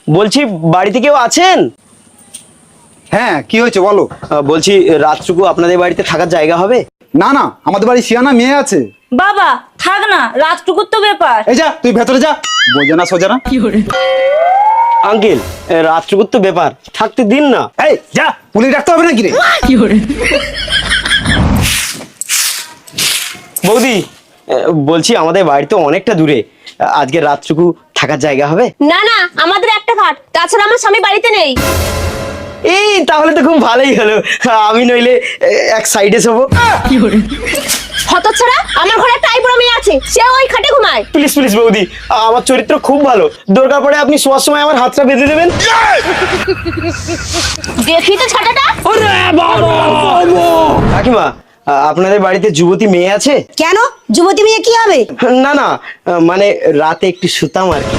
বলছি বাড়িতে কেউ আছেন? হ্যাঁ, কি হয়েছে বলো। বলছি রাতটুকু আপনাদের বাড়িতে থাকার জায়গা হবে? না না, আমাদের বাড়ি শিয়ানা মেয়ে আছে। বাবা থাক না, রাতটুকুর তো ব্যাপার। এই যা, তুই ভেতরে যা। বোঝে না সোজা না। আঙ্কেল, রাতটুকুর তো ব্যাপার, থাকতে দিন না। এই যা, পুলিশ ডাকতে হবে নাকি রে? বৌদি, বলছি আমাদের বাড়ি তো অনেকটা দূরে, আজকে রাতটুকু থাকার জায়গা হবে? না না, আমাদের একটা খাট, তাছাড়া আমার স্বামী বাড়িতে নেই। এই তাহলে তো খুব ভালোই হলো, আমি নইলে এক সাইডে শোবো। হতচ্ছাড়া, আমার ঘরে একটা আইবুড়ো মেয়ে আছে, সে ওই খাটে ঘুমায়। প্লিজ প্লিজ বৌদি, আমার চরিত্র খুব ভালো, দরকার পড়ে আপনি শোয়ার সময় আমার হাতটা বেঁধে দেবেন। দেখি তো ছাটাটা। কাকিমা, আপনাদের বাড়িতে যুবতী মেয়ে আছে? কেন, যুবতী মেয়ে কি হবে? না না, মানে রাতে একটু শুতাম আর কি।